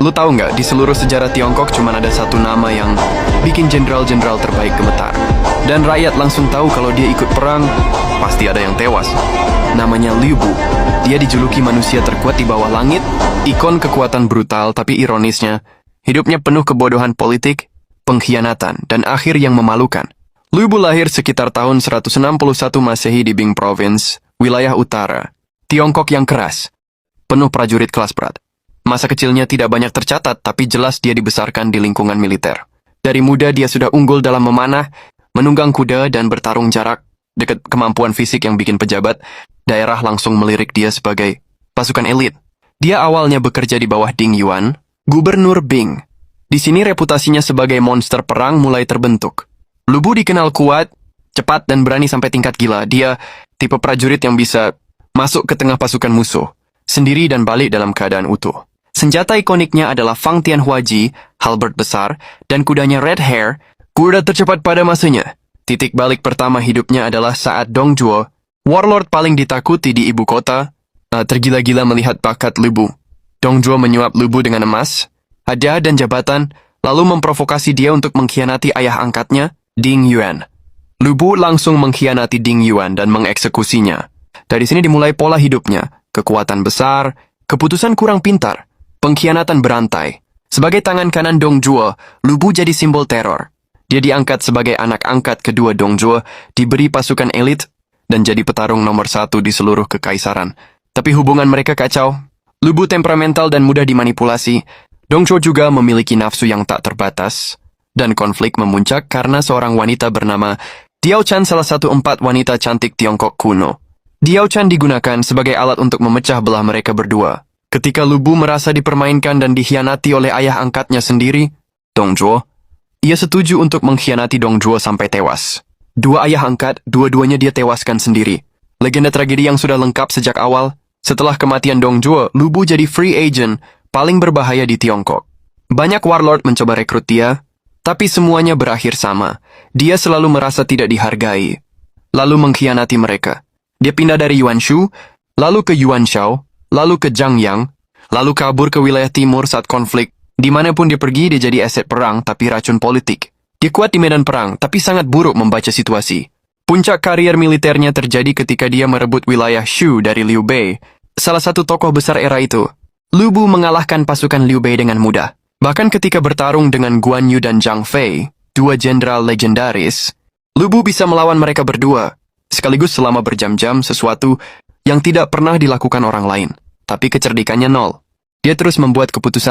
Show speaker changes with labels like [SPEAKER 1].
[SPEAKER 1] Lu tahu nggak, di seluruh sejarah Tiongkok cuma ada satu nama yang bikin jenderal-jenderal terbaik gemetar. Dan rakyat langsung tahu kalau dia ikut perang, pasti ada yang tewas. Namanya Liu Bu. Dia dijuluki manusia terkuat di bawah langit, ikon kekuatan brutal, tapi ironisnya, hidupnya penuh kebodohan politik, pengkhianatan, dan akhir yang memalukan. Liu Bu lahir sekitar tahun 161 Masehi di Bing Province, wilayah utara, Tiongkok yang keras, penuh prajurit kelas berat. Masa kecilnya tidak banyak tercatat, tapi jelas dia dibesarkan di lingkungan militer. Dari muda dia sudah unggul dalam memanah, menunggang kuda, dan bertarung jarak. Dekat kemampuan fisik yang bikin pejabat daerah langsung melirik dia sebagai pasukan elit. Dia awalnya bekerja di bawah Ding Yuan, gubernur Bing. Di sini reputasinya sebagai monster perang mulai terbentuk. Liu Bu dikenal kuat, cepat, dan berani sampai tingkat gila. Dia tipe prajurit yang bisa masuk ke tengah pasukan musuh, sendiri dan balik dalam keadaan utuh. Senjata ikoniknya adalah Fang Tianhuaji, halberd besar, dan kudanya Red Hair, kuda tercepat pada masanya. Titik balik pertama hidupnya adalah saat Dong Zhuo, warlord paling ditakuti di ibu kota, tergila-gila melihat bakat Liu Bu. Dong Zhuo menyuap Liu Bu dengan emas, hadiah dan jabatan, lalu memprovokasi dia untuk mengkhianati ayah angkatnya, Ding Yuan. Liu Bu langsung mengkhianati Ding Yuan dan mengeksekusinya. Dari sini dimulai pola hidupnya, kekuatan besar, keputusan kurang pintar, pengkhianatan berantai. Sebagai tangan kanan Dong Zhuo, Liu Bu jadi simbol teror. Dia diangkat sebagai anak angkat kedua Dong Zhuo, diberi pasukan elit, dan jadi petarung nomor 1 di seluruh kekaisaran. Tapi hubungan mereka kacau. Liu Bu temperamental dan mudah dimanipulasi. Dong Zhuo juga memiliki nafsu yang tak terbatas. Dan konflik memuncak karena seorang wanita bernama Diao Chan, salah satu 4 wanita cantik Tiongkok kuno. Diao Chan digunakan sebagai alat untuk memecah belah mereka berdua. Ketika Liu Bu merasa dipermainkan dan dikhianati oleh ayah angkatnya sendiri, Dong Zhuo, ia setuju untuk mengkhianati Dong Zhuo sampai tewas. Dua ayah angkat, dua-duanya dia tewaskan sendiri. Legenda tragedi yang sudah lengkap sejak awal. Setelah kematian Dong Zhuo, Liu Bu jadi free agent paling berbahaya di Tiongkok. Banyak warlord mencoba rekrut dia, tapi semuanya berakhir sama. Dia selalu merasa tidak dihargai, lalu mengkhianati mereka. Dia pindah dari Yuanshu, lalu ke Yuanshao, lalu ke Zhangyang, lalu kabur ke wilayah timur saat konflik. Dimanapun dia pergi, dia jadi aset perang tapi racun politik. Dia kuat di medan perang, tapi sangat buruk membaca situasi. Puncak karier militernya terjadi ketika dia merebut wilayah Shu dari Liu Bei, salah satu tokoh besar era itu. Liu Bu mengalahkan pasukan Liu Bei dengan mudah. Bahkan ketika bertarung dengan Guan Yu dan Zhang Fei, dua jenderal legendaris, Liu Bu bisa melawan mereka berdua, sekaligus selama berjam-jam, sesuatu yang tidak pernah dilakukan orang lain. Tapi kecerdikannya nol. Dia terus membuat keputusan